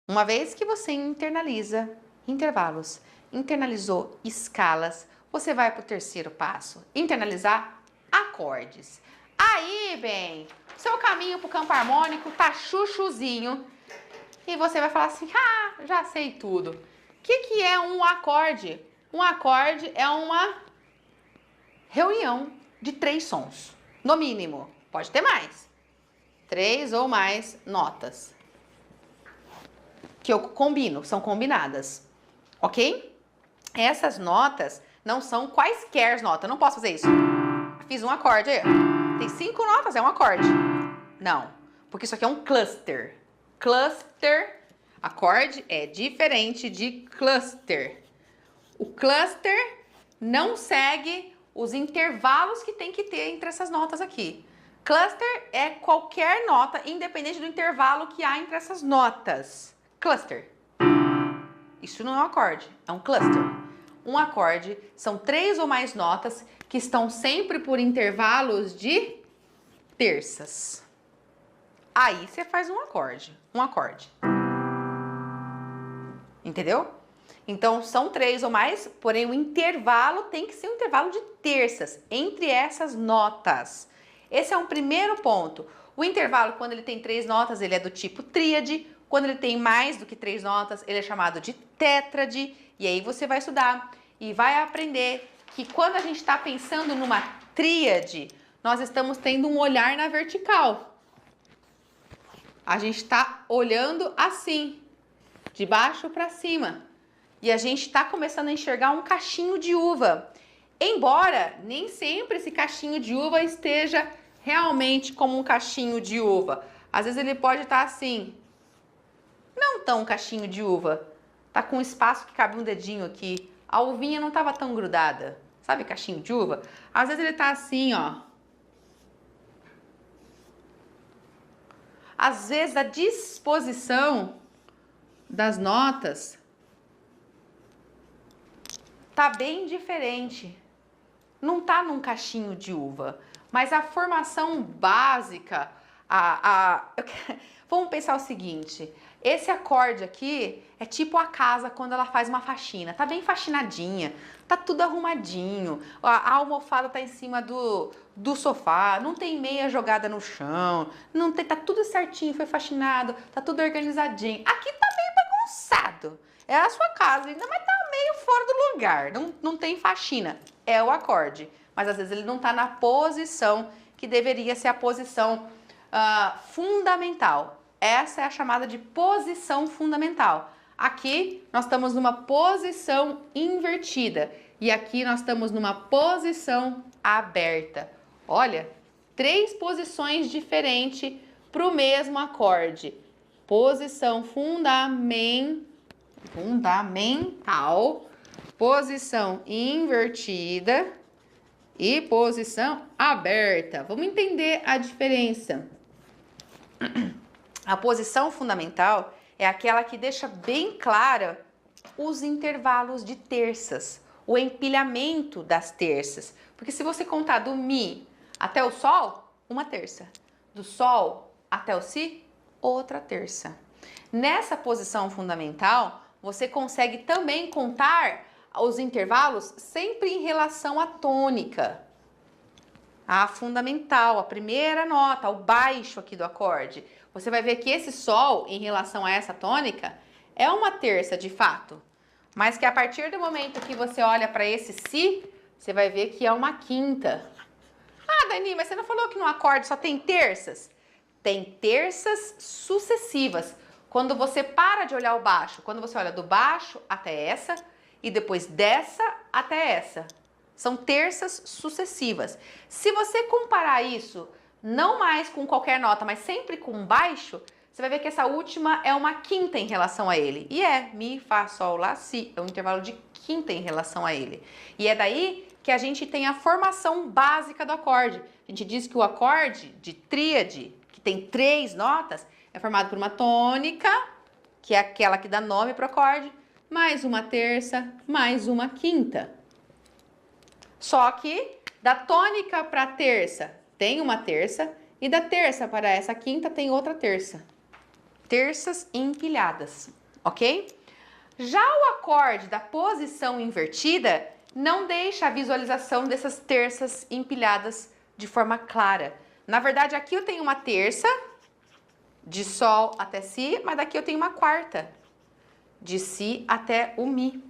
Uma vez que você internaliza intervalos, internalizou escalas, você vai para o terceiro passo, internalizar acordes. Aí, bem, seu caminho para o campo harmônico tá chuchuzinho e você vai falar assim, já sei tudo. O que é um acorde? Um acorde é uma reunião de 3 sons, no mínimo, pode ter mais. 3 ou mais notas que eu combino, são combinadas, ok? Essas notas não são quaisquer notas, não posso fazer isso. Fiz um acorde aí, tem 5 notas, é um acorde. Não, porque isso aqui é um cluster. Cluster, acorde é diferente de cluster. O cluster não segue os intervalos que tem que ter entre essas notas aqui. Cluster é qualquer nota, independente do intervalo que há entre essas notas. Cluster. Isso não é um acorde, é um cluster. Um acorde são 3 ou mais notas que estão sempre por intervalos de terças. Aí você faz um acorde. Entendeu? Então são 3 ou mais, porém o intervalo tem que ser um intervalo de terças entre essas notas. Esse é um primeiro ponto. O intervalo, quando ele tem 3 notas, ele é do tipo tríade. Quando ele tem mais do que 3 notas, ele é chamado de tétrade. E aí você vai estudar e vai aprender que quando a gente está pensando numa tríade, nós estamos tendo um olhar na vertical. A gente está olhando assim, de baixo para cima. E a gente está começando a enxergar um cachinho de uva. Embora nem sempre esse cachinho de uva esteja realmente como um cachinho de uva. Às vezes ele pode estar assim, não tão um cachinho de uva. Tá com um espaço que cabe um dedinho aqui. A uvinha não estava tão grudada. Sabe cachinho de uva? Às vezes ele tá assim, ó. Às vezes a disposição das notas tá bem diferente. Não tá num cachinho de uva, mas a formação básica, vamos pensar o seguinte, esse acorde aqui é tipo a casa quando ela faz uma faxina, tá bem faxinadinha, tá tudo arrumadinho, a almofada tá em cima do sofá, não tem meia jogada no chão, não tem, tá tudo certinho, foi faxinado, tá tudo organizadinho. Aqui tá meio bagunçado, é a sua casa ainda, mas tá meio fora do lugar, não tem faxina. É o acorde, mas às vezes ele não está na posição que deveria ser a posição fundamental. Essa é a chamada de posição fundamental. Aqui nós estamos numa posição invertida e aqui nós estamos numa posição aberta. Olha, 3 posições diferentes para o mesmo acorde. Posição fundamental, posição invertida e posição aberta. Vamos entender a diferença. A posição fundamental é aquela que deixa bem clara os intervalos de terças, o empilhamento das terças. Porque se você contar do Mi até o Sol, uma terça. Do Sol até o Si, outra terça. Nessa posição fundamental, você consegue também contar os intervalos sempre em relação à tônica. A fundamental, a primeira nota, o baixo aqui do acorde. Você vai ver que esse Sol, em relação a essa tônica, é uma terça de fato. Mas que a partir do momento que você olha para esse Si, você vai ver que é uma quinta. Ah, Dani, mas você não falou que no acorde só tem terças? Tem terças sucessivas. Quando você para de olhar o baixo, quando você olha do baixo até essa e depois dessa até essa. São terças sucessivas. Se você comparar isso, não mais com qualquer nota, mas sempre com baixo, você vai ver que essa última é uma quinta em relação a ele. E é Mi, Fá, Sol, Lá, Si. É um intervalo de quinta em relação a ele. E é daí que a gente tem a formação básica do acorde. A gente diz que o acorde de tríade, que tem 3 notas, é formado por uma tônica, que é aquela que dá nome para o acorde, mais uma terça, mais uma quinta. Só que da tônica para a terça tem uma terça e da terça para essa quinta tem outra terça. terças empilhadas, ok? Já o acorde da posição invertida não deixa a visualização dessas terças empilhadas de forma clara. Na verdade, aqui eu tenho uma terça de Sol até Si, mas daqui eu tenho uma quarta de Si até o Mi.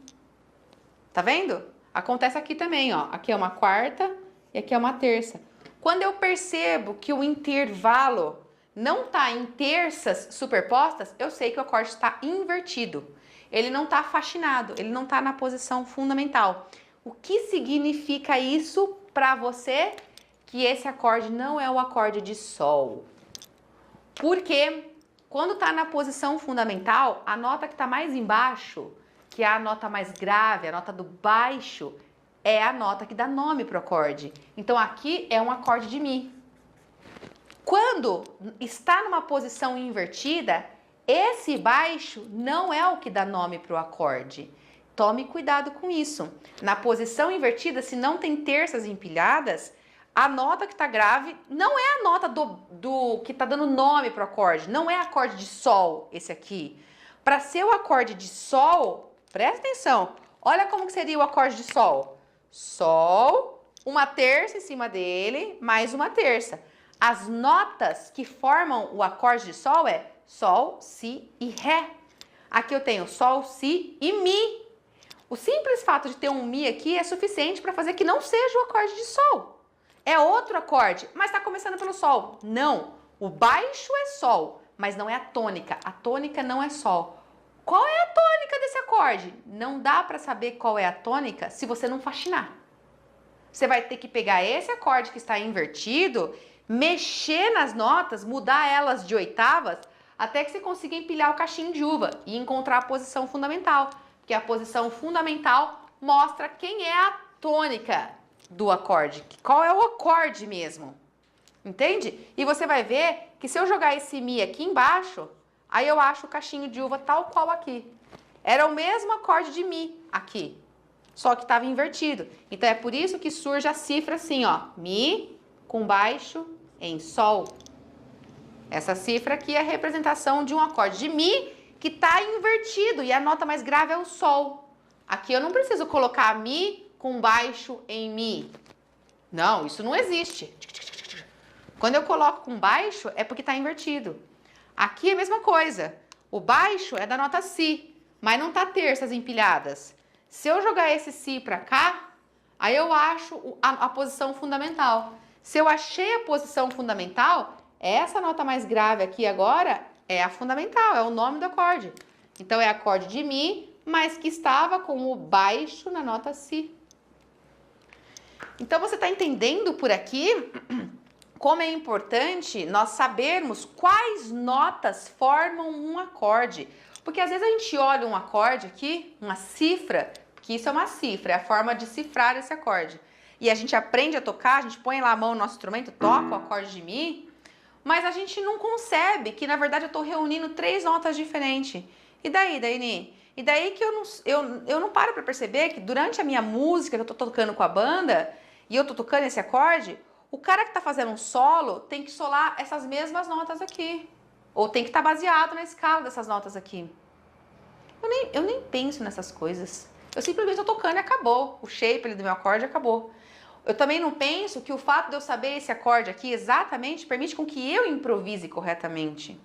Tá vendo? Acontece aqui também, ó. Aqui é uma quarta e aqui é uma terça. Quando eu percebo que o intervalo não tá em terças superpostas, eu sei que o acorde está invertido. Ele não tá faxinado, ele não tá na posição fundamental. O que significa isso para você? Que esse acorde não é o acorde de Sol. Porque quando tá na posição fundamental, a nota que tá mais embaixo, que é a nota mais grave, a nota do baixo, é a nota que dá nome pro acorde. Então aqui é um acorde de Mi. Quando está numa posição invertida, esse baixo não é o que dá nome pro acorde. Tome cuidado com isso. Na posição invertida, se não tem terças empilhadas, a nota que tá grave não é a nota do que tá dando nome pro acorde, não é acorde de Sol esse aqui. Para ser o acorde de Sol, presta atenção, olha como que seria o acorde de Sol. Sol, uma terça em cima dele, mais uma terça. As notas que formam o acorde de Sol é Sol, Si e Ré. Aqui eu tenho Sol, Si e Mi. O simples fato de ter um Mi aqui é suficiente para fazer que não seja o acorde de Sol. É outro acorde, mas está começando pelo Sol. Não, o baixo é Sol, mas não é a tônica. A tônica não é Sol. Qual é a tônica desse acorde? Não dá para saber qual é a tônica se você não faxinar. Você vai ter que pegar esse acorde que está invertido, mexer nas notas, mudar elas de oitavas, até que você consiga empilhar o cachinho de uva e encontrar a posição fundamental. Porque a posição fundamental mostra quem é a tônica do acorde, qual é o acorde mesmo, entende? E você vai ver que se eu jogar esse Mi aqui embaixo, aí eu acho o cachinho de uva tal qual aqui. Era o mesmo acorde de Mi aqui, só que estava invertido. Então é por isso que surge a cifra assim, ó, Mi com baixo em Sol. Essa cifra aqui é a representação de um acorde de Mi que está invertido e a nota mais grave é o Sol. Aqui eu não preciso colocar Mi com baixo em Mi. Não, isso não existe. Quando eu coloco com baixo, é porque está invertido. Aqui é a mesma coisa. O baixo é da nota Si, mas não está terças empilhadas. Se eu jogar esse Si para cá, aí eu acho a posição fundamental. Se eu achei a posição fundamental, essa nota mais grave aqui agora é a fundamental, é o nome do acorde. Então é acorde de Mi, mas que estava com o baixo na nota Si. Então você está entendendo por aqui como é importante nós sabermos quais notas formam um acorde. Porque às vezes a gente olha um acorde aqui, uma cifra, que isso é uma cifra, é a forma de cifrar esse acorde. E a gente aprende a tocar, a gente põe lá a mão no nosso instrumento, toca o acorde de Mi, mas a gente não concebe que na verdade eu estou reunindo 3 notas diferentes. E daí, Daini? E daí que eu não paro para perceber que durante a minha música que eu tô tocando com a banda e eu tô tocando esse acorde, o cara que tá fazendo um solo tem que solar essas mesmas notas aqui. Ou tem que estar baseado na escala dessas notas aqui. Eu nem penso nessas coisas. Eu simplesmente tô tocando e acabou. O shape do meu acorde acabou. Eu também não penso que o fato de eu saber esse acorde aqui exatamente permite com que eu improvise corretamente.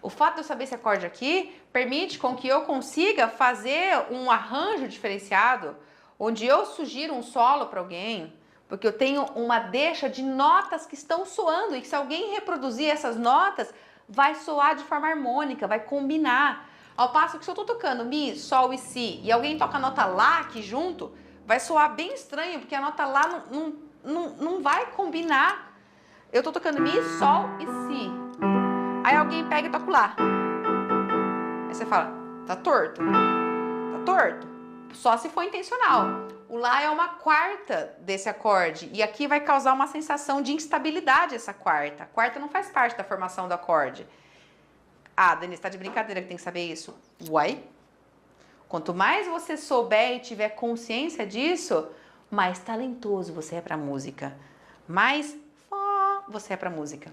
O fato de eu saber esse acorde aqui permite com que eu consiga fazer um arranjo diferenciado, onde eu sugiro um solo para alguém, porque eu tenho uma deixa de notas que estão soando e que se alguém reproduzir essas notas, vai soar de forma harmônica, vai combinar. Ao passo que se eu estou tocando Mi, Sol e Si e alguém toca a nota Lá aqui junto, vai soar bem estranho, porque a nota Lá não vai combinar. Eu estou tocando Mi, Sol e Si. Aí alguém pega e toca o Lá. Aí você fala, tá torto? Tá torto? Só se for intencional. O Lá é uma quarta desse acorde. E aqui vai causar uma sensação de instabilidade essa quarta. A quarta não faz parte da formação do acorde. Ah, Denise, tá de brincadeira que tem que saber isso. Uai? Quanto mais você souber e tiver consciência disso, mais talentoso você é pra música. Mais você é pra música.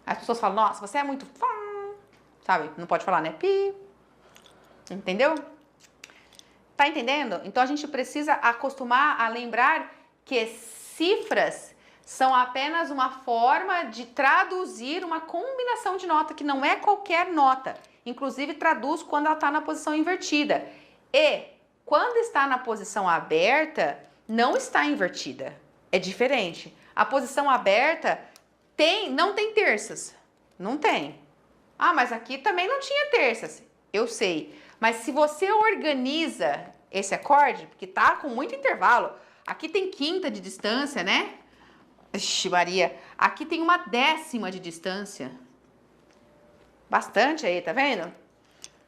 As pessoas falam, nossa, você é muito sabe? Não pode falar, né? Pi. Entendeu? Tá entendendo? Então a gente precisa acostumar a lembrar que cifras são apenas uma forma de traduzir uma combinação de nota, que não é qualquer nota. Inclusive traduz quando ela está na posição invertida. E quando está na posição aberta, não está invertida. É diferente. A posição aberta não tem terças. Não tem. Ah, mas aqui também não tinha terças. Eu sei. Mas se você organiza esse acorde, porque tá com muito intervalo, aqui tem quinta de distância, né? Ixi, Maria, aqui tem uma décima de distância. Bastante aí, tá vendo?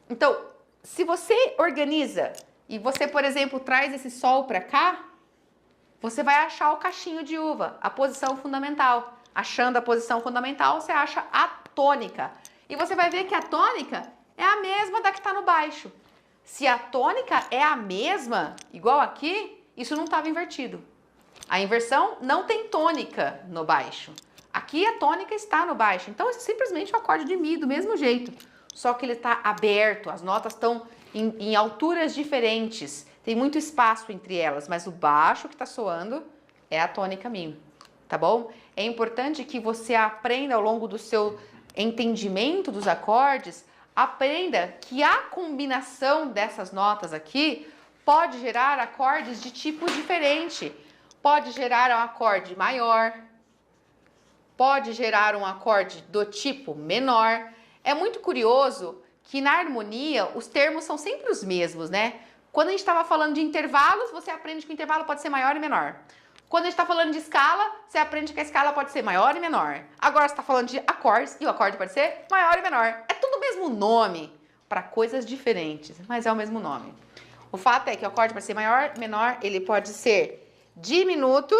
Então, se você organiza e você, por exemplo, traz esse sol para cá, você vai achar o cachinho de uva, a posição fundamental. Achando a posição fundamental, você acha a tônica. E você vai ver que a tônica é a mesma da que está no baixo. Se a tônica é a mesma, igual aqui, isso não estava invertido. A inversão não tem tônica no baixo. Aqui a tônica está no baixo. Então, é simplesmente o acorde de Mi, do mesmo jeito. Só que ele está aberto, as notas estão em alturas diferentes. Tem muito espaço entre elas, mas o baixo que está soando é a tônica Mi, tá bom? É importante que você aprenda ao longo do seu entendimento dos acordes, aprenda que a combinação dessas notas aqui pode gerar acordes de tipo diferente. Pode gerar um acorde maior, pode gerar um acorde do tipo menor. É muito curioso que na harmonia os termos são sempre os mesmos, né? Quando a gente estava falando de intervalos, você aprende que o intervalo pode ser maior e menor. Quando a gente está falando de escala, você aprende que a escala pode ser maior e menor. Agora você está falando de acordes e o acorde pode ser maior e menor. É tudo o mesmo nome para coisas diferentes, mas é o mesmo nome. O fato é que o acorde pode ser maior, menor, ele pode ser diminuto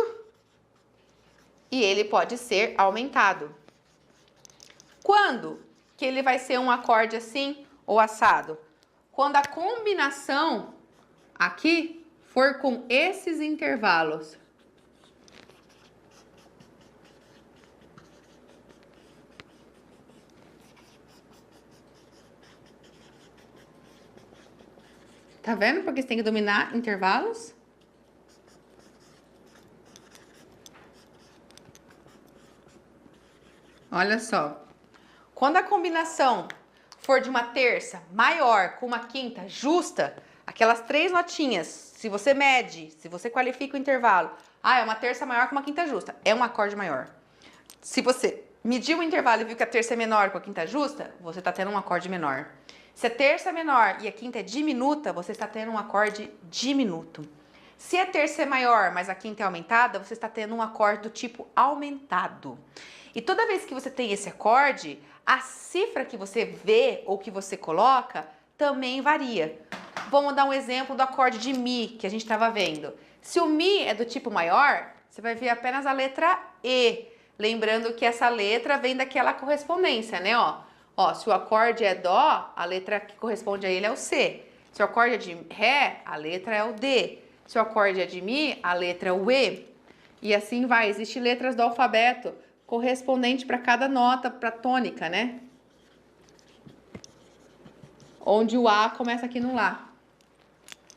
e ele pode ser aumentado. Quando que ele vai ser um acorde assim ou assado? Quando a combinação aqui for com esses intervalos. Tá vendo? Porque você tem que dominar intervalos. Olha só. Quando a combinação for de uma terça maior com uma quinta justa, aquelas três notinhas, se você mede, se você qualifica o intervalo, é uma terça maior com uma quinta justa, é um acorde maior. Se você mediu o intervalo e viu que a terça é menor com a quinta justa, você está tendo um acorde menor. Se a terça é menor e a quinta é diminuta, você está tendo um acorde diminuto. Se a terça é maior, mas a quinta é aumentada, você está tendo um acorde do tipo aumentado. E toda vez que você tem esse acorde, a cifra que você vê ou que você coloca também varia. Vamos dar um exemplo do acorde de Mi que a gente estava vendo. Se o Mi é do tipo maior, você vai ver apenas a letra E. Lembrando que essa letra vem daquela correspondência, né? Ó, se o acorde é Dó, a letra que corresponde a ele é o C. Se o acorde é de Ré, a letra é o D. Se o acorde é de Mi, a letra é o E. E assim vai. Existem letras do alfabeto correspondente para cada nota, para tônica, né? Onde o A começa aqui no Lá.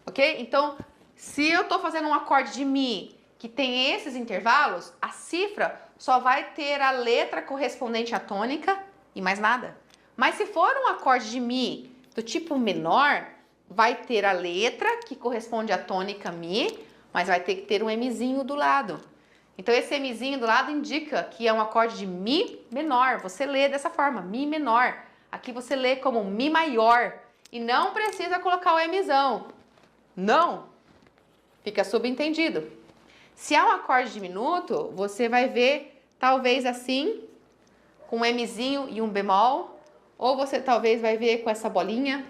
Ok? Então, se eu estou fazendo um acorde de Mi que tem esses intervalos, a cifra só vai ter a letra correspondente à tônica e mais nada. Mas se for um acorde de Mi do tipo menor, vai ter a letra que corresponde à tônica Mi, mas vai ter que ter um Mzinho do lado. Então esse Mzinho do lado indica que é um acorde de Mi menor. Você lê dessa forma, Mi menor. Aqui você lê como Mi maior. E não precisa colocar o Mzão. Não. Fica subentendido. Se é um acorde diminuto, você vai ver talvez assim, com um Mzinho e um bemol. Ou você talvez vai ver com essa bolinha.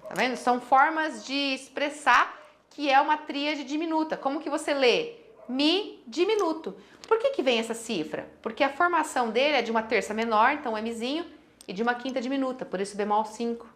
Tá vendo? São formas de expressar que é uma tríade diminuta. Como que você lê? Mi diminuto. Por que vem essa cifra? Porque a formação dele é de uma terça menor, então Mzinho, e de uma quinta diminuta, por isso bemol 5.